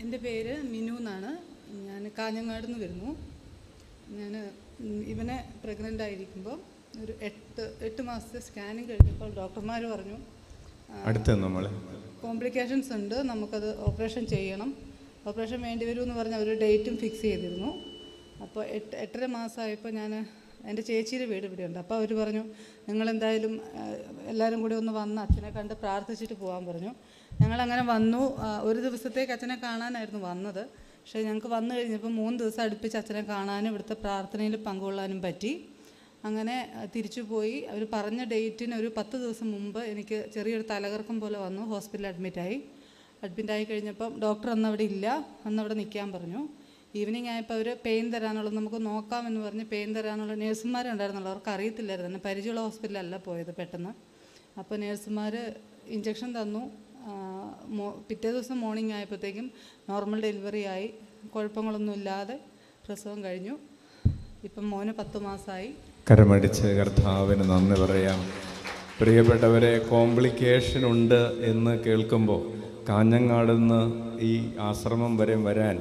എൻ്റെ പേര് മിനു എന്നാണ്. ഞാൻ കാഞ്ഞങ്ങാട് നിന്ന് വരുന്നു. ഞാൻ ഇവനെ പ്രഗ്നൻ്റ് ആയിരിക്കുമ്പോൾ ഒരു 8 മാസത്തെ സ്കാനിങ് കഴിഞ്ഞപ്പോൾ ഡോക്ടർമാർ പറഞ്ഞു കോംപ്ലിക്കേഷൻസ് ഉണ്ട്, നമുക്കത് ഓപ്പറേഷൻ ചെയ്യണം, ഓപ്പറേഷൻ വേണ്ടി വരുമെന്ന് പറഞ്ഞ് അവർ ഡേറ്റും ഫിക്സ് ചെയ്തിരുന്നു. അപ്പോൾ 8.5 മാസമായപ്പോൾ ഞാൻ എൻ്റെ ചേച്ചിയുടെ വീട് ഇവിടെയുണ്ട്. അപ്പോൾ അവർ പറഞ്ഞു നിങ്ങളെന്തായാലും എല്ലാവരും കൂടി ഒന്ന് വന്ന് അച്ഛനെ കണ്ട് പ്രാർത്ഥിച്ചിട്ട് പോകാൻ പറഞ്ഞു. ഞങ്ങളങ്ങനെ വന്നു. ഒരു ദിവസത്തേക്ക് അച്ഛനെ കാണാനായിരുന്നു വന്നത്. പക്ഷേ ഞങ്ങൾക്ക് വന്നു കഴിഞ്ഞപ്പോൾ 3 ദിവസം അടുപ്പിച്ച് അച്ഛനെ കാണാനും ഇവിടുത്തെ പ്രാർത്ഥനയിൽ പങ്കുകൊള്ളാനും പറ്റി. അങ്ങനെ തിരിച്ചു പോയി. അവർ പറഞ്ഞ ഡേറ്റിന് ഒരു 10 ദിവസം മുമ്പ് എനിക്ക് ചെറിയൊരു തലകറക്കം പോലെ വന്നു. ഹോസ്പിറ്റലിൽ അഡ്മിറ്റായി കഴിഞ്ഞപ്പം ഡോക്ടർ അന്നവിടെ ഇല്ല, അന്നവിടെ നിൽക്കാൻ പറഞ്ഞു. ഈവനിങ് ആയപ്പോൾ അവർ പെയിൻ തരാനുള്ളത് നമുക്ക് നോക്കാമെന്ന് പറഞ്ഞ് പെയിൻ തരാനുള്ള നേഴ്സുമാരുണ്ടായിരുന്നുള്ളൂ. അവർക്ക് അറിയത്തില്ലായിരുന്നു, എന്നെ പരിചയമുള്ള ഹോസ്പിറ്റലല്ല പോയത് പെട്ടെന്ന്. അപ്പോൾ നേഴ്സുമാർ ഇഞ്ചക്ഷൻ തന്നു. പിറ്റേ ദിവസം മോർണിംഗ് ആയപ്പോഴത്തേക്കും നോർമൽ ഡെലിവറി ആയി, കുഴപ്പങ്ങളൊന്നുമില്ലാതെ പ്രസവം കഴിഞ്ഞു. ഇപ്പം മോന് 10 മാസമായി. കരമടിച്ച് കർത്താവിന് നന്ദി പറയാം. പ്രിയപ്പെട്ടവരെ, കോംപ്ലിക്കേഷൻ ഉണ്ട് എന്ന് കേൾക്കുമ്പോൾ കാഞ്ഞങ്ങാട് നിന്ന് ഈ ആശ്രമം വരെ വരാൻ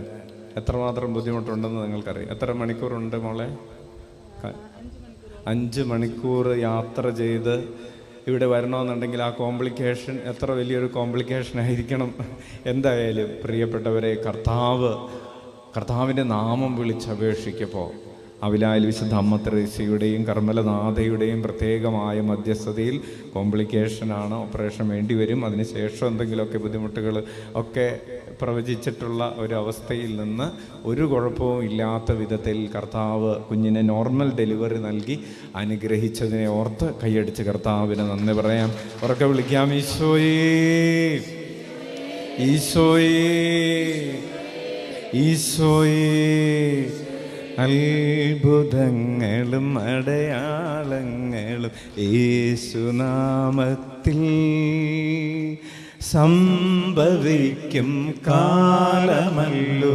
എത്രമാത്രം ബുദ്ധിമുട്ടുണ്ടെന്ന് നിങ്ങൾക്കറിയാം. എത്ര മണിക്കൂറുണ്ട് മോളെ? 5 മണിക്കൂർ യാത്ര ചെയ്ത് ഇവിടെ വരണമെന്നുണ്ടെങ്കിൽ ആ കോംപ്ലിക്കേഷൻ എത്ര വലിയൊരു കോംപ്ലിക്കേഷൻ ആയിരിക്കണം. എന്തായാലും പ്രിയപ്പെട്ടവരെ, കർത്താവിൻ്റെ നാമം വിളിച്ചപേക്ഷിക്കപ്പോൾ അവിലായിൽ വിശുദ്ധ അമ്മ തെരേസയുടെയും കർമ്മലനാഥയുടെയും പ്രത്യേകമായ മധ്യസ്ഥതയിൽ കോംപ്ലിക്കേഷനാണ്, ഓപ്പറേഷൻ വേണ്ടി വരും, അതിനുശേഷം എന്തെങ്കിലുമൊക്കെ ബുദ്ധിമുട്ടുകൾ ഒക്കെ പ്രവചിച്ചിട്ടുള്ള ഒരവസ്ഥയിൽ നിന്ന് ഒരു കുഴപ്പവും ഇല്ലാത്ത വിധത്തിൽ കർത്താവ് കുഞ്ഞിനെ നോർമൽ ഡെലിവറി നൽകി അനുഗ്രഹിച്ചതിനെ ഓർത്ത് കൈയടിച്ച് കർത്താവിന് നന്ദി പറയാം. ഉറക്കെ വിളിക്കാം, ഈശോയേ, ഈശോയേ, ഈശോയേ. അത്ഭുതങ്ങളും അടയാളങ്ങളും യേശുനാമത്തിൽ സംഭവിക്കും കാലമല്ലോ.